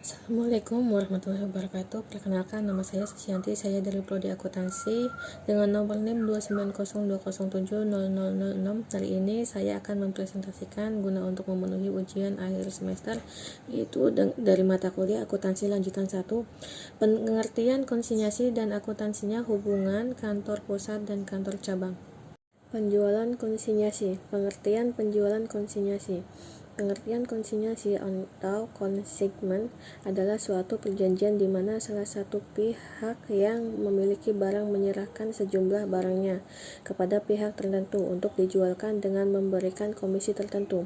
Assalamualaikum warahmatullahi wabarakatuh. Perkenalkan, nama saya Susianti. Saya dari Prodi Akuntansi dengan nomor NIM 29020070006. Hari ini saya akan mempresentasikan guna untuk memenuhi ujian akhir semester, yaitu dari mata kuliah Akuntansi lanjutan 1, pengertian konsinyasi dan akuntansinya, hubungan kantor pusat dan kantor cabang. Penjualan konsinyasi. Pengertian penjualan konsinyasi. Pengertian konsinyasi atau consignment adalah suatu perjanjian di mana salah satu pihak yang memiliki barang menyerahkan sejumlah barangnya kepada pihak tertentu untuk dijualkan dengan memberikan komisi tertentu.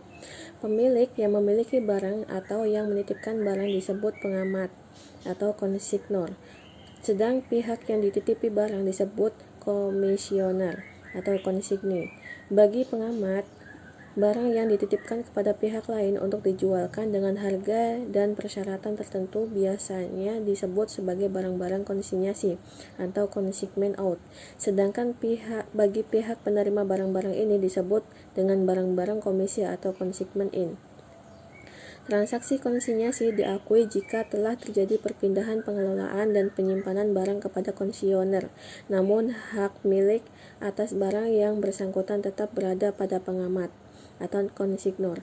Pemilik yang memiliki barang atau yang menitipkan barang disebut pengamat atau konsignor, sedang pihak yang dititipi barang disebut komisioner atau konsigne. Bagi pengamat, barang yang dititipkan kepada pihak lain untuk dijualkan dengan harga dan persyaratan tertentu biasanya disebut sebagai barang-barang konsinyasi atau consignment out. Sedangkan bagi pihak penerima barang-barang ini disebut dengan barang-barang komisi atau consignment in. Transaksi konsinyasi diakui jika telah terjadi perpindahan pengelolaan dan penyimpanan barang kepada komisioner, namun hak milik atas barang yang bersangkutan tetap berada pada pengamat atau konsignor.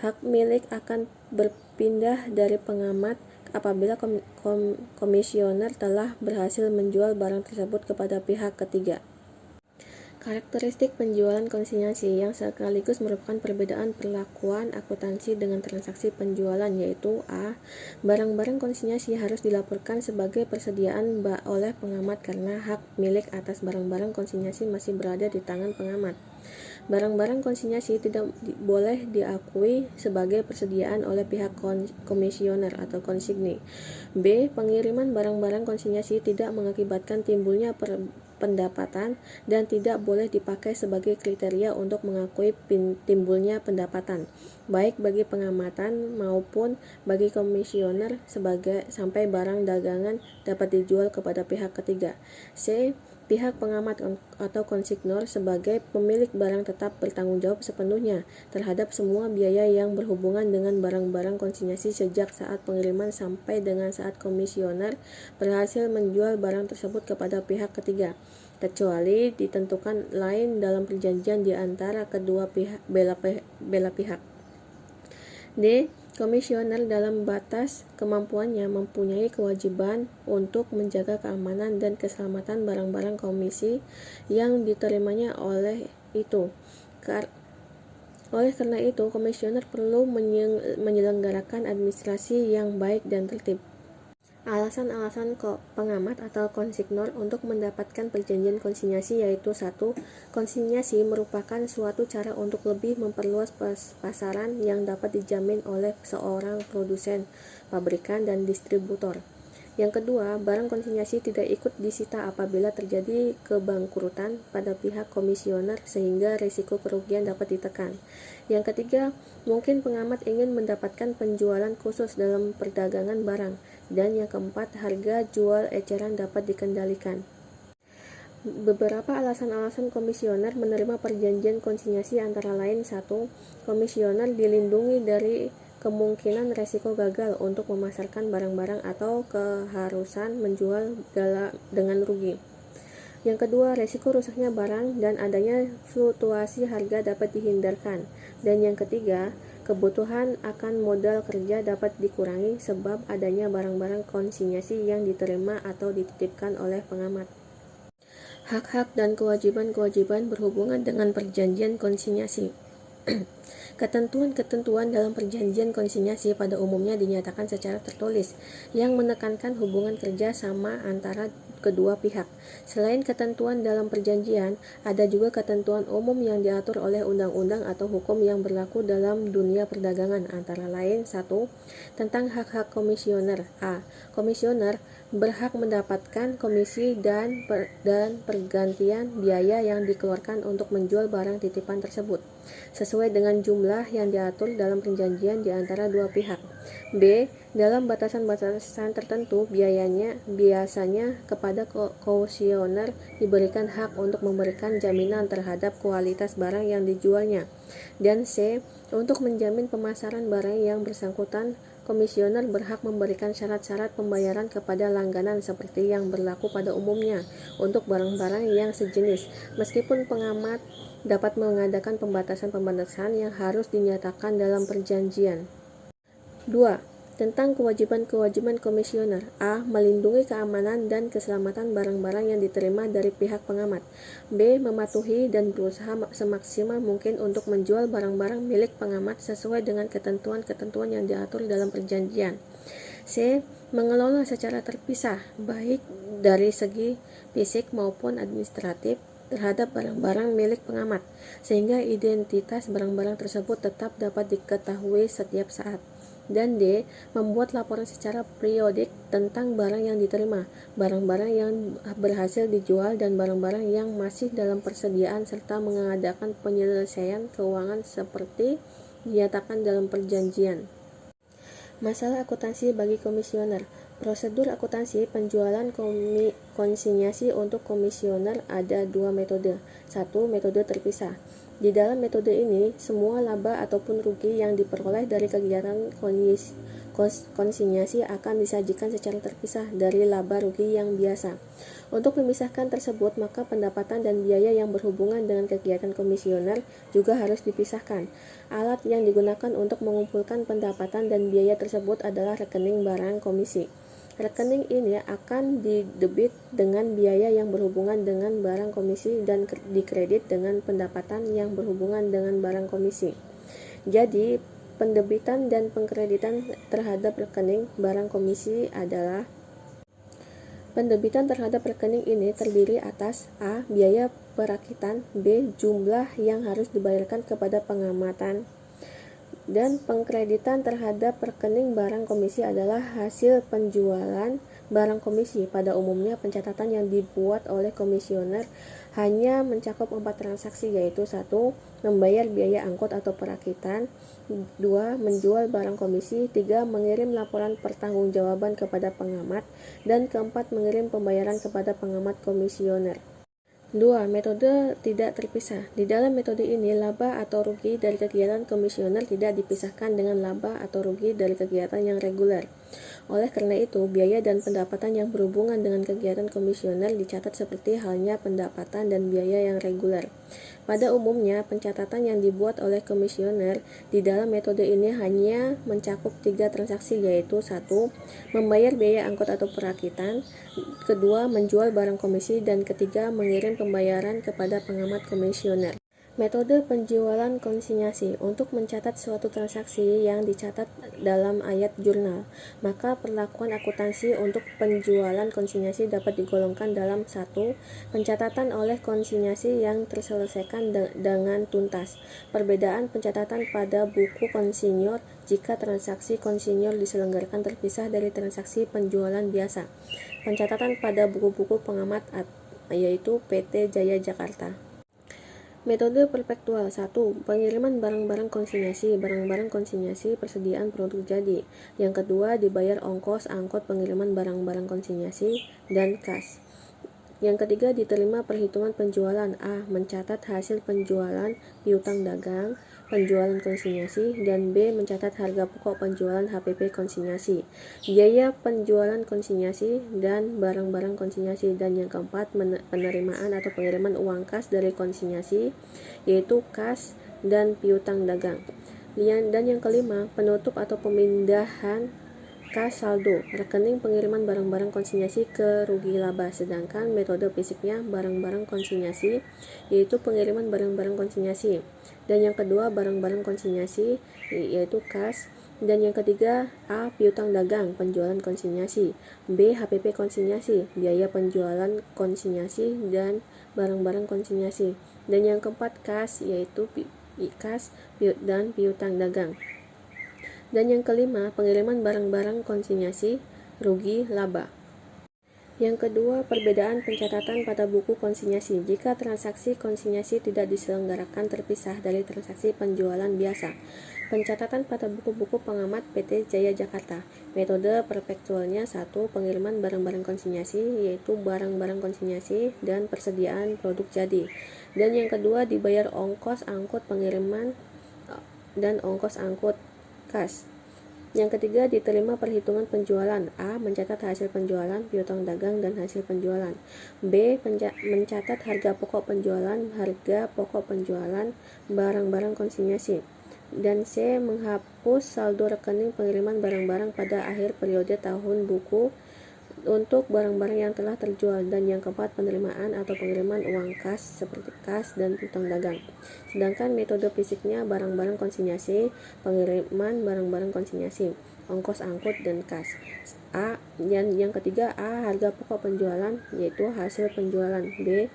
Hak milik akan berpindah dari pengamat apabila komisioner telah berhasil menjual barang tersebut kepada pihak ketiga. Karakteristik penjualan konsinyasi yang sekaligus merupakan perbedaan perlakuan akuntansi dengan transaksi penjualan, yaitu A. Barang-barang konsinyasi harus dilaporkan sebagai persediaan oleh pengamat karena hak milik atas barang-barang konsinyasi masih berada di tangan pengamat. Barang-barang konsinyasi tidak boleh diakui sebagai persediaan oleh pihak komisioner atau konsigne. B. Pengiriman barang-barang konsinyasi tidak mengakibatkan timbulnya pendapatan dan tidak boleh dipakai sebagai kriteria untuk mengakui timbulnya pendapatan, baik bagi pengamatan maupun bagi komisioner sampai barang dagangan dapat dijual kepada pihak ketiga. C. Pihak pengamat atau konsignor sebagai pemilik barang tetap bertanggung jawab sepenuhnya terhadap semua biaya yang berhubungan dengan barang-barang konsinyasi sejak saat pengiriman sampai dengan saat komisioner berhasil menjual barang tersebut kepada pihak ketiga, kecuali ditentukan lain dalam perjanjian di antara kedua bela pihak. D. Komisioner dalam batas kemampuannya mempunyai kewajiban untuk menjaga keamanan dan keselamatan barang-barang komisi yang diterimanya oleh karena itu, komisioner perlu menyelenggarakan administrasi yang baik dan tertib. Alasan-alasan pengamat atau konsignor untuk mendapatkan perjanjian konsinyasi yaitu 1. Konsinyasi merupakan suatu cara untuk lebih memperluas pasaran yang dapat dijamin oleh seorang produsen, pabrikan, dan distributor. Yang kedua, barang konsinyasi tidak ikut disita apabila terjadi kebangkrutan pada pihak komisioner sehingga risiko kerugian dapat ditekan. Yang ketiga, mungkin pengamat ingin mendapatkan penjualan khusus dalam perdagangan barang. Dan yang keempat, harga jual eceran dapat dikendalikan. Beberapa alasan-alasan komisioner menerima perjanjian konsinyasi antara lain 1. Komisioner dilindungi dari kemungkinan resiko gagal untuk memasarkan barang-barang atau keharusan menjual dengan rugi. Yang kedua, resiko rusaknya barang dan adanya fluktuasi harga dapat dihindarkan. Dan yang ketiga, kebutuhan akan modal kerja dapat dikurangi sebab adanya barang-barang konsinyasi yang diterima atau dititipkan oleh pengamat. Hak-hak dan kewajiban-kewajiban berhubungan dengan perjanjian konsinyasi. Ketentuan-ketentuan dalam perjanjian konsinyasi pada umumnya dinyatakan secara tertulis, yang menekankan hubungan kerja sama antara kedua pihak. Selain ketentuan dalam perjanjian, ada juga ketentuan umum yang diatur oleh undang-undang atau hukum yang berlaku dalam dunia perdagangan, antara lain 1. Tentang hak-hak komisioner. A. Komisioner berhak mendapatkan komisi dan pergantian biaya yang dikeluarkan untuk menjual barang titipan tersebut, sesuai dengan jumlah yang diatur dalam perjanjian di antara dua pihak. B. Dalam batasan-batasan tertentu, biasanya kepada komisioner diberikan hak untuk memberikan jaminan terhadap kualitas barang yang dijualnya. Dan C. Untuk menjamin pemasaran barang yang bersangkutan, komisioner berhak memberikan syarat-syarat pembayaran kepada langganan seperti yang berlaku pada umumnya untuk barang-barang yang sejenis, meskipun pengamat dapat mengadakan pembatasan-pembatasan yang harus dinyatakan dalam perjanjian. 2. Tentang kewajiban-kewajiban komisioner. A. Melindungi keamanan dan keselamatan barang-barang yang diterima dari pihak pengamat. B. Mematuhi dan berusaha semaksimal mungkin untuk menjual barang-barang milik pengamat sesuai dengan ketentuan-ketentuan yang diatur dalam perjanjian. C. Mengelola secara terpisah, baik dari segi fisik maupun administratif, terhadap barang-barang milik pengamat, sehingga identitas barang-barang tersebut tetap dapat diketahui setiap saat. Dan D. Membuat laporan secara periodik tentang barang yang diterima, barang-barang yang berhasil dijual, dan barang-barang yang masih dalam persediaan, serta mengadakan penyelesaian keuangan seperti dinyatakan dalam perjanjian. Masalah akuntansi bagi komisioner. Prosedur akuntansi penjualan konsinyasi untuk komisioner ada 2 metode. 1. Metode terpisah. Di dalam metode ini, semua laba ataupun rugi yang diperoleh dari kegiatan konsinyasi akan disajikan secara terpisah dari laba rugi yang biasa. Untuk memisahkan tersebut, maka pendapatan dan biaya yang berhubungan dengan kegiatan komisioner juga harus dipisahkan. Alat yang digunakan untuk mengumpulkan pendapatan dan biaya tersebut adalah rekening barang komisi. Rekening ini akan didebit dengan biaya yang berhubungan dengan barang komisi dan dikredit dengan pendapatan yang berhubungan dengan barang komisi. Jadi, pendebitan dan pengkreditan terhadap rekening barang komisi adalah: pendebitan terhadap rekening ini terdiri atas A. Biaya perakitan, B. Jumlah yang harus dibayarkan kepada pengamatan, dan pengkreditan terhadap rekening barang komisi adalah hasil penjualan barang komisi. Pada umumnya, pencatatan yang dibuat oleh komisioner hanya mencakup 4 transaksi, yaitu 1. Membayar biaya angkut atau perakitan, 2. Menjual barang komisi, 3. Mengirim laporan pertanggungjawaban kepada pengamat, dan keempat, mengirim pembayaran kepada pengamat komisioner. 2. Metode tidak terpisah. Di dalam metode ini, laba atau rugi dari kegiatan komisioner tidak dipisahkan dengan laba atau rugi dari kegiatan yang reguler. Oleh karena itu, biaya dan pendapatan yang berhubungan dengan kegiatan komisioner dicatat seperti halnya pendapatan dan biaya yang reguler. Pada umumnya, pencatatan yang dibuat oleh komisioner di dalam metode ini hanya mencakup 3 transaksi, yaitu 1. Membayar biaya angkut atau perakitan, 2. Menjual barang komisi, dan 3. Mengirim pembayaran kepada pengamat komisioner. Metode penjualan konsinyasi. Untuk mencatat suatu transaksi yang dicatat dalam ayat jurnal, maka perlakuan akuntansi untuk penjualan konsinyasi dapat digolongkan dalam 1. Pencatatan oleh konsinyasi yang terselesaikan dengan tuntas. Perbedaan pencatatan pada buku konsinyor jika transaksi konsinyor diselenggarakan terpisah dari transaksi penjualan biasa. Pencatatan pada buku-buku pengamat yaitu PT Jaya Jakarta. Metode perpektual. 1. Pengiriman barang-barang konsinyasi. Barang-barang konsinyasi persediaan produk jadi. Yang kedua, dibayar ongkos angkut pengiriman barang-barang konsinyasi dan kas. Yang ketiga, diterima perhitungan penjualan. A. Mencatat hasil penjualan piutang dagang penjualan konsinyasi, dan B. Mencatat harga pokok penjualan HPP konsinyasi, biaya penjualan konsinyasi, dan barang-barang konsinyasi. Dan yang keempat, penerimaan atau pengiriman uang kas dari konsinyasi, yaitu kas dan piutang dagang. Dan yang kelima, penutup atau pemindahan kas saldo, rekening pengiriman barang-barang konsinyasi ke rugi laba. Sedangkan metode fisiknya barang-barang konsinyasi, yaitu pengiriman barang-barang konsinyasi. Dan yang kedua, barang-barang konsinyasi, yaitu kas. Dan yang ketiga, A. Piutang dagang, penjualan konsinyasi, B. HPP konsinyasi, biaya penjualan konsinyasi dan barang-barang konsinyasi. Dan yang keempat, kas, yaitu kas dan piutang dagang. Dan yang kelima, pengiriman barang-barang konsinyasi, rugi laba. Yang kedua, perbedaan pencatatan pada buku konsinyasi jika transaksi konsinyasi tidak diselenggarakan terpisah dari transaksi penjualan biasa. Pencatatan pada buku-buku pengamat PT Jaya Jakarta. Metode perpektualnya: 1. Pengiriman barang-barang konsinyasi, yaitu barang-barang konsinyasi dan persediaan produk jadi. Dan yang kedua, dibayar ongkos angkut pengiriman dan ongkos angkut kas. Yang ketiga, diterima perhitungan penjualan. A. Mencatat hasil penjualan, piutang dagang, dan hasil penjualan. B. Mencatat harga pokok penjualan, harga pokok penjualan, barang-barang konsinyasi. Dan C. Menghapus saldo rekening pengiriman barang-barang pada akhir periode tahun buku untuk barang-barang yang telah terjual. Dan yang keempat, penerimaan atau pengiriman uang kas seperti kas dan piutang dagang. Sedangkan metode fisiknya barang-barang konsinyasi, pengiriman barang-barang konsinyasi, ongkos angkut, dan kas. A. Yang ketiga, A. Harga pokok penjualan, yaitu hasil penjualan. B.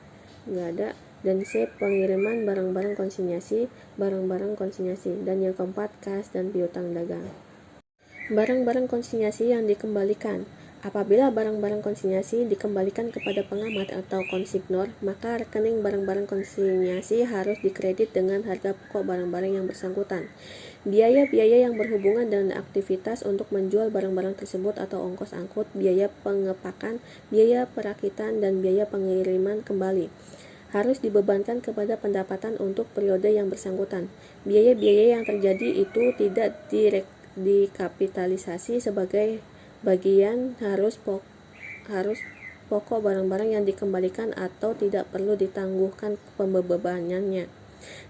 Nggak ada. Dan C. Pengiriman barang-barang konsinyasi, barang-barang konsinyasi. Dan yang keempat, kas dan piutang dagang. Barang-barang konsinyasi yang dikembalikan. Apabila barang-barang konsinyasi dikembalikan kepada pengamat atau konsignor, maka rekening barang-barang konsinyasi harus dikredit dengan harga pokok barang-barang yang bersangkutan. Biaya-biaya yang berhubungan dengan aktivitas untuk menjual barang-barang tersebut atau ongkos angkut, biaya pengepakan, biaya perakitan, dan biaya pengiriman kembali harus dibebankan kepada pendapatan untuk periode yang bersangkutan. Biaya-biaya yang terjadi itu tidak dikapitalisasi sebagai bagian harus pokok barang-barang yang dikembalikan atau tidak perlu ditangguhkan pembebanannya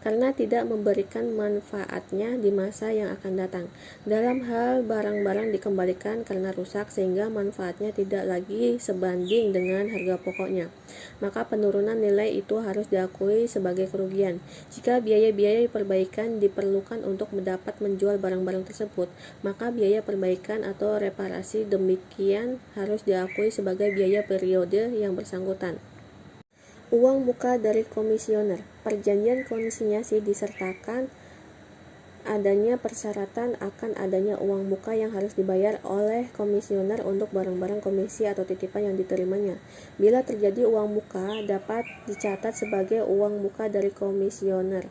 karena tidak memberikan manfaatnya di masa yang akan datang. Dalam hal barang-barang dikembalikan karena rusak sehingga manfaatnya tidak lagi sebanding dengan harga pokoknya, maka penurunan nilai itu harus diakui sebagai kerugian. Jika biaya-biaya perbaikan diperlukan untuk dapat menjual barang-barang tersebut, maka biaya perbaikan atau reparasi demikian harus diakui sebagai biaya periode yang bersangkutan. Uang muka dari komisioner. Perjanjian konsinyasi disertakan adanya persyaratan akan adanya uang muka yang harus dibayar oleh komisioner untuk barang-barang komisi atau titipan yang diterimanya. Bila terjadi uang muka, dapat dicatat sebagai uang muka dari komisioner.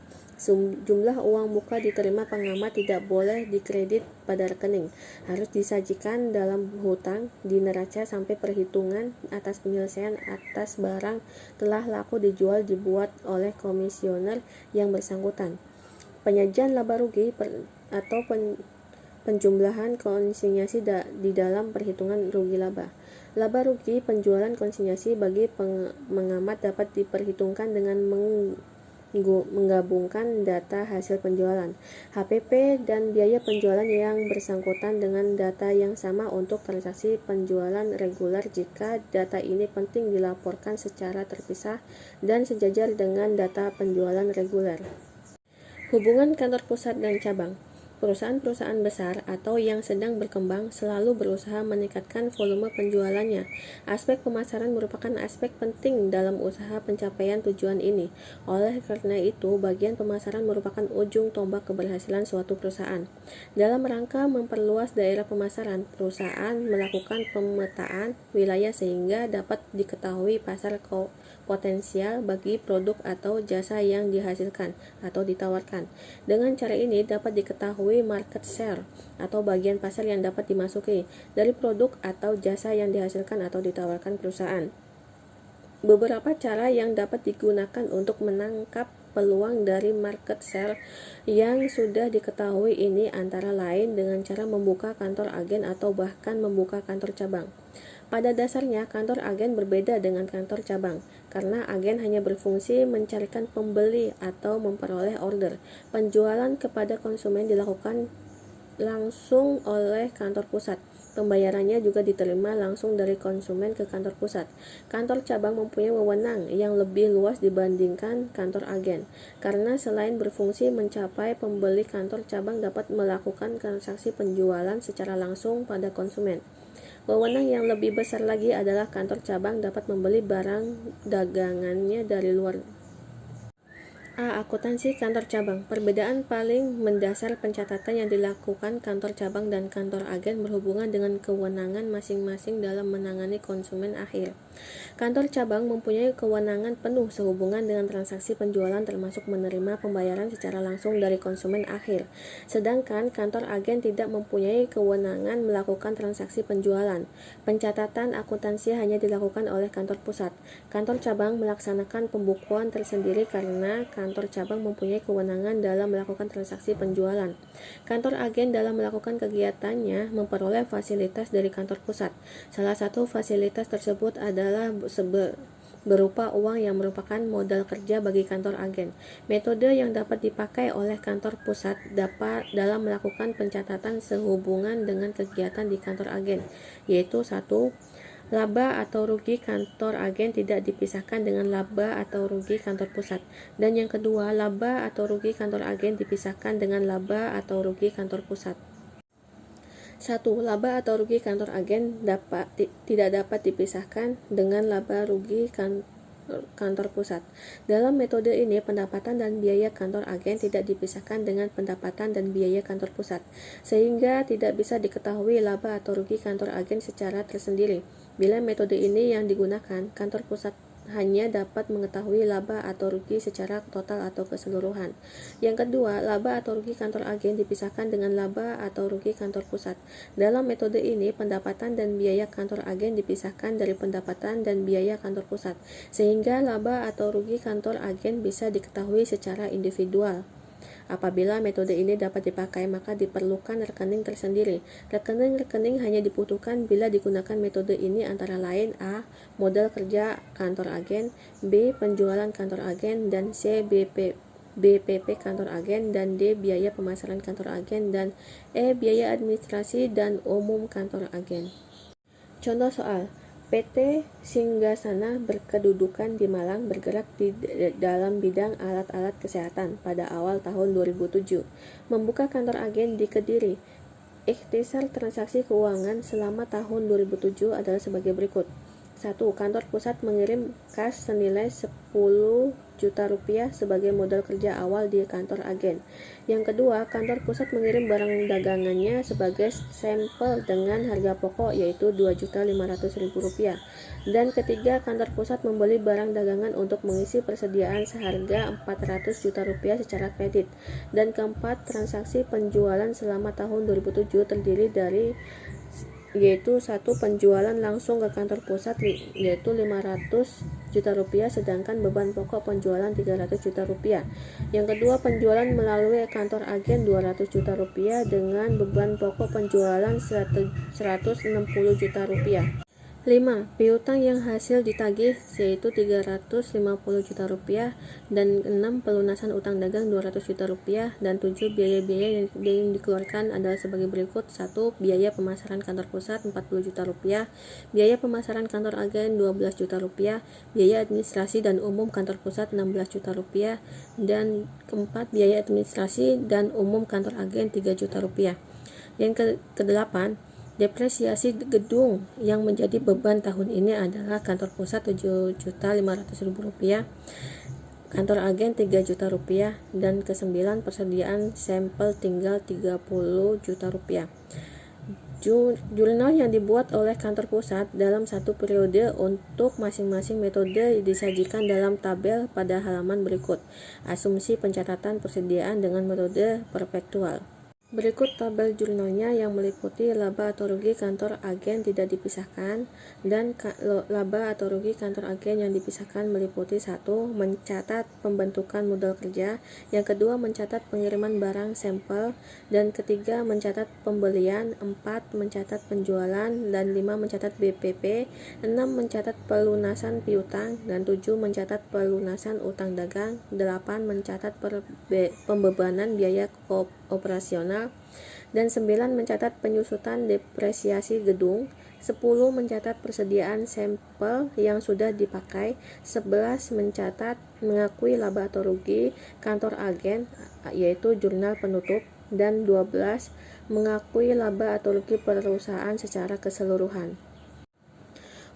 Jumlah uang muka diterima pengamat tidak boleh dikredit pada rekening, harus disajikan dalam hutang di neraca sampai perhitungan atas penyelesaian atas barang telah laku dijual dibuat oleh komisioner yang bersangkutan. Penyajian laba rugi atau penjumlahan konsinyasi di dalam perhitungan rugi laba. Laba rugi penjualan konsinyasi bagi pengamat dapat diperhitungkan dengan menggabungkan data hasil penjualan, HPP, dan biaya penjualan yang bersangkutan dengan data yang sama untuk transaksi penjualan reguler jika data ini penting dilaporkan secara terpisah dan sejajar dengan data penjualan reguler. Hubungan kantor pusat dan cabang. Perusahaan-perusahaan besar atau yang sedang berkembang selalu berusaha meningkatkan volume penjualannya. Aspek pemasaran merupakan aspek penting dalam usaha pencapaian tujuan ini. Oleh karena itu, bagian pemasaran merupakan ujung tombak keberhasilan suatu perusahaan. Dalam rangka memperluas daerah pemasaran, perusahaan melakukan pemetaan wilayah sehingga dapat diketahui pasar potensial bagi produk atau jasa yang dihasilkan atau ditawarkan. Dengan cara ini dapat diketahui market share atau bagian pasar yang dapat dimasuki dari produk atau jasa yang dihasilkan atau ditawarkan perusahaan. Beberapa cara yang dapat digunakan untuk menangkap peluang dari market share yang sudah diketahui ini antara lain dengan cara membuka kantor agen atau bahkan membuka kantor cabang. Pada dasarnya, kantor agen berbeda dengan kantor cabang, karena agen hanya berfungsi mencarikan pembeli atau memperoleh order. Penjualan kepada konsumen dilakukan langsung oleh kantor pusat. Pembayarannya juga diterima langsung dari konsumen ke kantor pusat. Kantor cabang mempunyai wewenang yang lebih luas dibandingkan kantor agen, karena selain berfungsi mencapai pembeli, kantor cabang dapat melakukan transaksi penjualan secara langsung pada konsumen. Wewenang yang lebih besar lagi adalah kantor cabang dapat membeli barang dagangannya dari luar. A. Akuntansi kantor cabang. Perbedaan paling mendasar pencatatan yang dilakukan kantor cabang dan kantor agen berhubungan dengan kewenangan masing-masing dalam menangani konsumen akhir. Kantor cabang mempunyai kewenangan penuh sehubungan dengan transaksi penjualan termasuk menerima pembayaran secara langsung dari konsumen akhir. Sedangkan kantor agen tidak mempunyai kewenangan melakukan transaksi penjualan. Pencatatan akuntansi hanya dilakukan oleh kantor pusat. Kantor cabang melaksanakan pembukuan tersendiri karena kantor cabang mempunyai kewenangan dalam melakukan transaksi penjualan. Kantor agen dalam melakukan kegiatannya memperoleh fasilitas dari kantor pusat. Salah satu fasilitas tersebut adalah berupa uang yang merupakan modal kerja bagi kantor agen. Metode yang dapat dipakai oleh kantor pusat dapat dalam melakukan pencatatan sehubungan dengan kegiatan di kantor agen, yaitu 1. Laba atau rugi kantor agen tidak dipisahkan dengan laba atau rugi kantor pusat. Dan yang kedua, laba atau rugi kantor agen dipisahkan dengan laba atau rugi kantor pusat. 1. Laba atau rugi kantor agen tidak dapat dipisahkan dengan laba rugi kantor pusat. Dalam metode ini, pendapatan dan biaya kantor agen tidak dipisahkan dengan pendapatan dan biaya kantor pusat, sehingga tidak bisa diketahui laba atau rugi kantor agen secara tersendiri. Bila metode ini yang digunakan, kantor pusat hanya dapat mengetahui laba atau rugi secara total atau keseluruhan. Yang kedua, laba atau rugi kantor agen dipisahkan dengan laba atau rugi kantor pusat. Dalam metode ini, pendapatan dan biaya kantor agen dipisahkan dari pendapatan dan biaya kantor pusat, sehingga laba atau rugi kantor agen bisa diketahui secara individual. Apabila metode ini dapat dipakai, maka diperlukan rekening tersendiri. Rekening-rekening hanya dibutuhkan bila digunakan metode ini antara lain A. Modal kerja kantor agen, B. Penjualan kantor agen, dan C. BPP kantor agen, dan D. Biaya pemasaran kantor agen, dan E. Biaya administrasi dan umum kantor agen. Contoh soal. PT Singgasana berkedudukan di Malang bergerak di dalam bidang alat-alat kesehatan pada awal tahun 2007. Membuka kantor agen di Kediri. Ikhtisar transaksi keuangan selama tahun 2007 adalah sebagai berikut. 1. Kantor pusat mengirim kas senilai 10 juta rupiah sebagai modal kerja awal di kantor agen. Yang kedua, kantor pusat mengirim barang dagangannya sebagai sampel dengan harga pokok yaitu Rp2.500.000. Dan ketiga, kantor pusat membeli barang dagangan untuk mengisi persediaan seharga Rp400 juta secara kredit. Dan keempat, transaksi penjualan selama tahun 2007 terdiri dari yaitu 1. Penjualan langsung ke kantor pusat yaitu Rp500 juta, sedangkan beban pokok penjualan Rp300 juta. Yang kedua, penjualan melalui kantor agen Rp200 juta dengan beban pokok penjualan Rp160 juta. 5. Piutang yang hasil ditagih yaitu Rp350 juta, dan 6. Pelunasan utang dagang Rp200 juta, dan 7. Biaya-biaya yang dikeluarkan adalah sebagai berikut. 1. Biaya pemasaran kantor pusat Rp40 juta, biaya pemasaran kantor agen Rp12 juta, biaya administrasi dan umum kantor pusat Rp16 juta, dan keempat, biaya administrasi dan umum kantor agen Rp3 juta. Yang ke-8, depresiasi gedung yang menjadi beban tahun ini adalah kantor pusat Rp7.500.000, kantor agen Rp3 juta, dan ke-9, persediaan sampel tinggal Rp30 juta. Jurnal yang dibuat oleh kantor pusat dalam satu periode untuk masing-masing metode disajikan dalam tabel pada halaman berikut. Asumsi pencatatan persediaan dengan metode perpetual. Berikut tabel jurnalnya yang meliputi laba atau rugi kantor agen tidak dipisahkan, dan laba atau rugi kantor agen yang dipisahkan meliputi 1. Mencatat pembentukan modal kerja, yang kedua mencatat pengiriman barang sampel, dan ketiga mencatat pembelian, 4. Mencatat penjualan, dan 5. Mencatat BPP, 6. Mencatat pelunasan piutang, dan 7. Mencatat pelunasan utang dagang, 8. Mencatat pembebanan biaya operasional, dan 9. Mencatat penyusutan depresiasi gedung, 10. Mencatat persediaan sampel yang sudah dipakai, 11. Mencatat mengakui laba atau rugi kantor agen yaitu jurnal penutup, dan 12. Mengakui laba atau rugi perusahaan secara keseluruhan.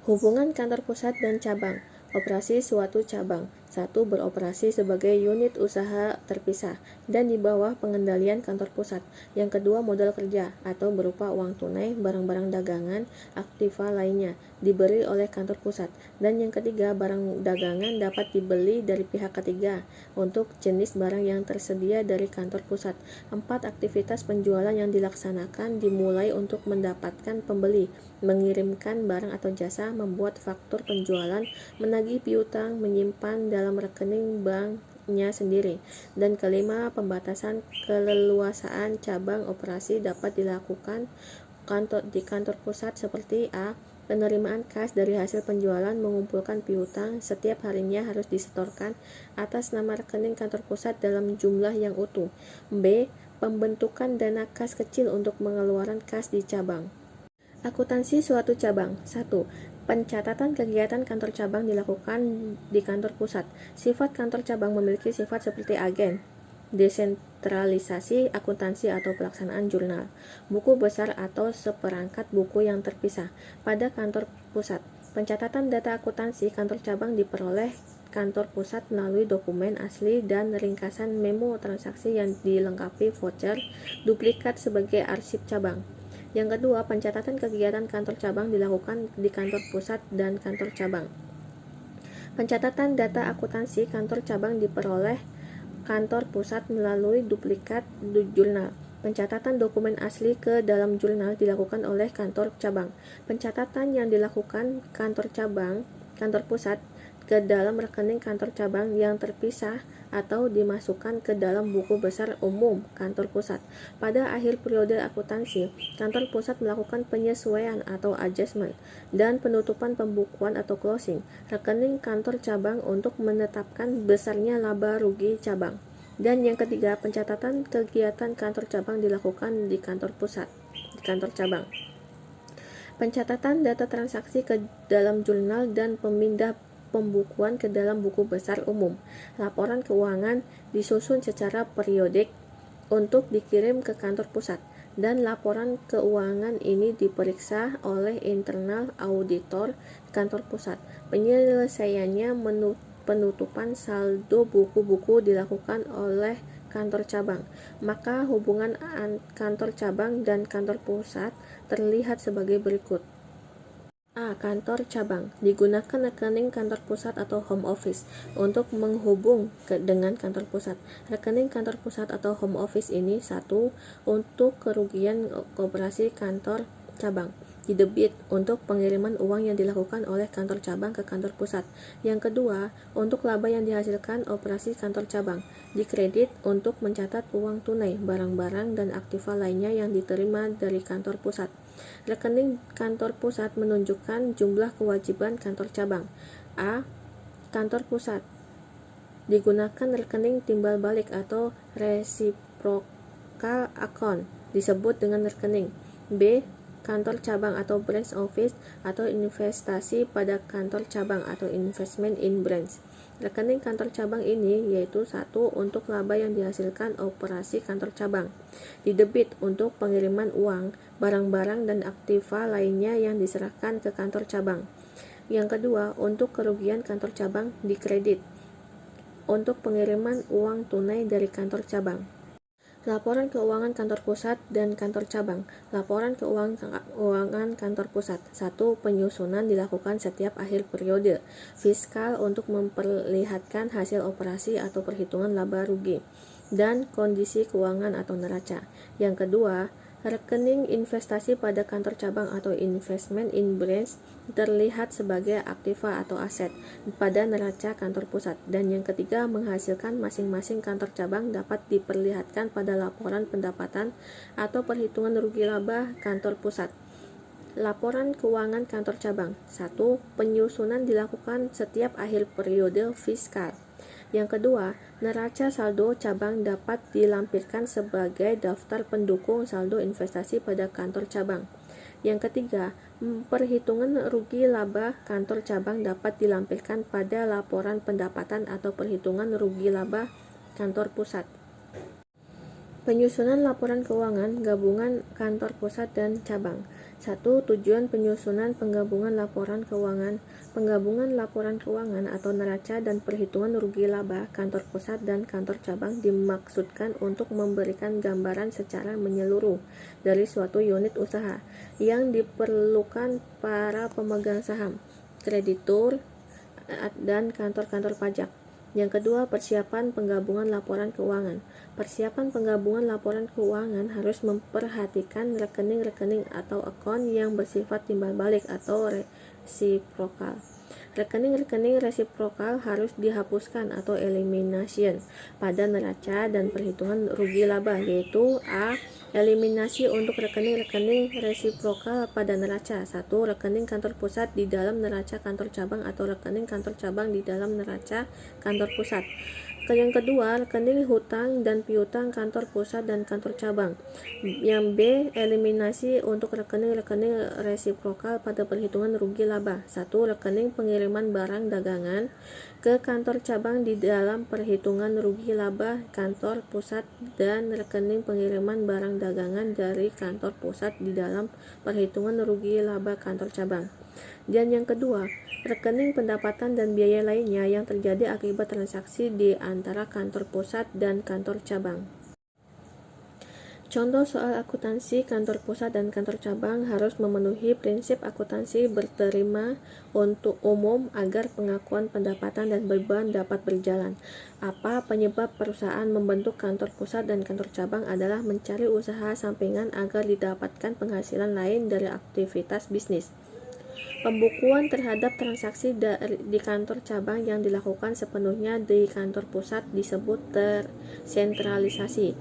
Hubungan kantor pusat dan cabang. Operasi suatu cabang. 1. Beroperasi sebagai unit usaha terpisah dan di bawah pengendalian kantor pusat. Yang kedua, modal kerja atau berupa uang tunai, barang-barang dagangan, aktiva lainnya diberi oleh kantor pusat. Dan yang ketiga, barang dagangan dapat dibeli dari pihak ketiga untuk jenis barang yang tersedia dari kantor pusat. 4. Aktivitas penjualan yang dilaksanakan dimulai untuk mendapatkan pembeli, mengirimkan barang atau jasa, membuat faktur penjualan, menagih piutang, menyimpan dalam rekening bank nya sendiri. Dan kelima, pembatasan keleluasaan cabang operasi dapat dilakukan di kantor pusat seperti A. Penerimaan kas dari hasil penjualan mengumpulkan piutang setiap harinya harus disetorkan atas nama rekening kantor pusat dalam jumlah yang utuh. B. Pembentukan dana kas kecil untuk pengeluaran kas di cabang. Akuntansi suatu cabang. 1. Pencatatan kegiatan kantor cabang dilakukan di kantor pusat. Sifat kantor cabang memiliki sifat seperti agen, desentralisasi akuntansi atau pelaksanaan jurnal, buku besar atau seperangkat buku yang terpisah. Pada kantor pusat, pencatatan data akuntansi kantor cabang diperoleh kantor pusat melalui dokumen asli dan ringkasan memo transaksi yang dilengkapi voucher duplikat sebagai arsip cabang. Yang kedua, pencatatan kegiatan kantor cabang dilakukan di kantor pusat dan kantor cabang. Pencatatan data akuntansi kantor cabang diperoleh kantor pusat melalui duplikat jurnal. Pencatatan dokumen asli ke dalam jurnal dilakukan oleh kantor cabang. Pencatatan yang dilakukan kantor cabang, kantor pusat, ke dalam rekening kantor cabang yang terpisah atau dimasukkan ke dalam buku besar umum kantor pusat. Pada akhir periode akuntansi, kantor pusat melakukan penyesuaian atau adjustment dan penutupan pembukuan atau closing rekening kantor cabang untuk menetapkan besarnya laba rugi cabang. Dan yang ketiga, pencatatan kegiatan kantor cabang dilakukan di kantor pusat, di kantor cabang. Pencatatan data transaksi ke dalam jurnal dan pemindah pembukuan ke dalam buku besar umum. Laporan keuangan disusun secara periodik untuk dikirim ke kantor pusat, dan laporan keuangan ini diperiksa oleh internal auditor kantor pusat. Penyelesaiannya penutupan saldo buku-buku dilakukan oleh kantor cabang. Maka hubungan kantor cabang dan kantor pusat terlihat sebagai berikut. A. Kantor cabang. Digunakan rekening kantor pusat atau home office untuk menghubung dengan kantor pusat. Rekening kantor pusat atau home office ini 1. Untuk kerugian koperasi kantor cabang. Didebit untuk pengiriman uang yang dilakukan oleh kantor cabang ke kantor pusat. Yang kedua, untuk laba yang dihasilkan operasi kantor cabang. Dikredit untuk mencatat uang tunai, barang-barang, dan aktiva lainnya yang diterima dari kantor pusat. Rekening kantor pusat menunjukkan jumlah kewajiban kantor cabang. A. Kantor pusat. Digunakan rekening timbal balik atau reciprocal account, disebut dengan rekening. B. Kantor cabang atau branch office atau investasi pada kantor cabang atau investment in branch. Rekening kantor cabang ini yaitu 1. Untuk laba yang dihasilkan operasi kantor cabang. Didebit untuk pengiriman uang, barang-barang, dan aktiva lainnya yang diserahkan ke kantor cabang. Yang kedua, untuk kerugian kantor cabang dikredit untuk pengiriman uang tunai dari kantor cabang. Laporan keuangan kantor pusat dan kantor cabang. Laporan keuangan kantor pusat. 1. Penyusunan dilakukan setiap akhir periode fiskal untuk memperlihatkan hasil operasi atau perhitungan laba rugi dan kondisi keuangan atau neraca. Yang kedua, rekening investasi pada kantor cabang atau investment in branch terlihat sebagai aktiva atau aset pada neraca kantor pusat. Dan yang ketiga, menghasilkan masing-masing kantor cabang dapat diperlihatkan pada laporan pendapatan atau perhitungan rugi laba kantor pusat. Laporan keuangan kantor cabang. 1. Penyusunan dilakukan setiap akhir periode fiskal. Yang kedua, neraca saldo cabang dapat dilampirkan sebagai daftar pendukung saldo investasi pada kantor cabang. Yang ketiga, perhitungan rugi laba kantor cabang dapat dilampirkan pada laporan pendapatan atau perhitungan rugi laba kantor pusat. Penyusunan laporan keuangan gabungan kantor pusat dan cabang. 1. Tujuan penyusunan penggabungan laporan keuangan. Penggabungan laporan keuangan atau neraca dan perhitungan rugi laba kantor pusat dan kantor cabang dimaksudkan untuk memberikan gambaran secara menyeluruh dari suatu unit usaha yang diperlukan para pemegang saham, kreditur, dan kantor-kantor pajak. Yang kedua, persiapan penggabungan laporan keuangan. Persiapan penggabungan laporan keuangan harus memperhatikan rekening-rekening atau akun yang bersifat timbal balik atau resiprokal. Rekening-rekening resiprokal harus dihapuskan atau elimination pada neraca dan perhitungan rugi laba, yaitu A. Eliminasi untuk rekening-rekening resiprokal pada neraca. 1. Rekening kantor pusat di dalam neraca kantor cabang atau rekening kantor cabang di dalam neraca kantor pusat. Yang kedua, rekening hutang dan piutang kantor pusat dan kantor cabang. Yang B, eliminasi untuk rekening-rekening resiprokal pada perhitungan rugi laba. 1. Rekening pengiriman barang dagangan ke kantor cabang di dalam perhitungan rugi laba kantor pusat dan rekening pengiriman barang dagangan dari kantor pusat di dalam perhitungan rugi laba kantor cabang. Dan yang kedua, rekening pendapatan dan biaya lainnya yang terjadi akibat transaksi di antara kantor pusat dan kantor cabang. Contoh soal akuntansi kantor pusat dan kantor cabang harus memenuhi prinsip akuntansi berterima untuk umum agar pengakuan pendapatan dan beban dapat berjalan. Apa penyebab perusahaan membentuk kantor pusat dan kantor cabang adalah mencari usaha sampingan agar didapatkan penghasilan lain dari aktivitas bisnis. Pembukuan terhadap transaksi di kantor cabang yang dilakukan sepenuhnya di kantor pusat disebut tersentralisasi.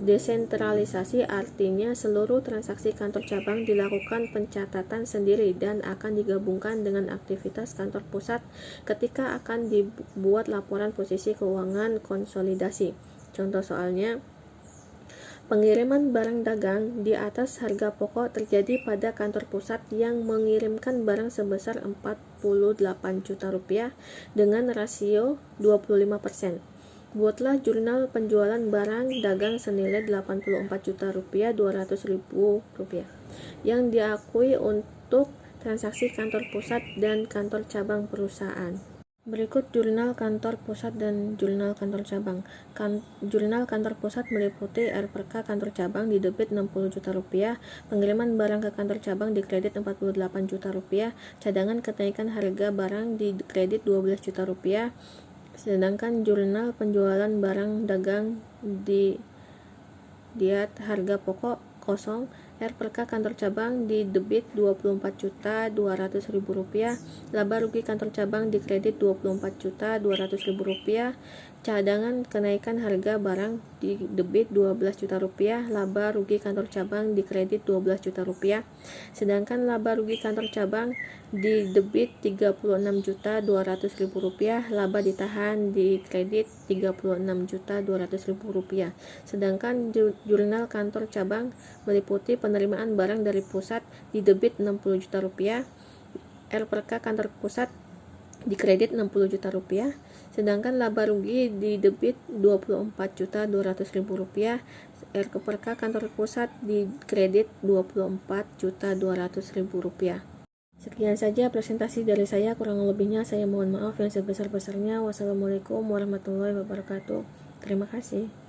Desentralisasi artinya seluruh transaksi kantor cabang dilakukan pencatatan sendiri dan akan digabungkan dengan aktivitas kantor pusat ketika akan dibuat laporan posisi keuangan konsolidasi. Contoh soalnya, pengiriman barang dagang di atas harga pokok terjadi pada kantor pusat yang mengirimkan barang sebesar 48 juta rupiah dengan rasio 25%. Buatlah jurnal penjualan barang dagang senilai 84 juta rupiah 200 ribu rupiah yang diakui untuk transaksi kantor pusat dan kantor cabang perusahaan. Berikut jurnal kantor pusat dan jurnal kantor cabang. Jurnal kantor pusat meliputi RPK kantor cabang di debit 60 juta rupiah, pengiriman barang ke kantor cabang di kredit 48 juta rupiah, cadangan kenaikan harga barang di kredit 12 juta rupiah, sedangkan jurnal penjualan barang dagang di diat harga pokok kosong, RPK kantor cabang di debit 24 juta 200 ribu rupiah, laba rugi kantor cabang di kredit 24 juta 200 ribu rupiah, cadangan kenaikan harga barang di debit 12 juta rupiah, laba rugi kantor cabang di kredit 12 juta rupiah, sedangkan laba rugi kantor cabang di debit 36 juta 200 ribu rupiah, laba ditahan di kredit 36 juta 200 ribu rupiah. Sedangkan jurnal kantor cabang meliputi penerimaan barang dari pusat di debit 60 juta rupiah, RPK kantor pusat di kredit 60 juta rupiah, sedangkan laba rugi di debit 24 juta 200 ribu rupiah, RPK kantor pusat di kredit 24 juta 200 ribu rupiah. Sekian saja presentasi dari saya, kurang lebihnya saya mohon maaf yang sebesar-besarnya. Wassalamualaikum warahmatullahi wabarakatuh. Terima kasih.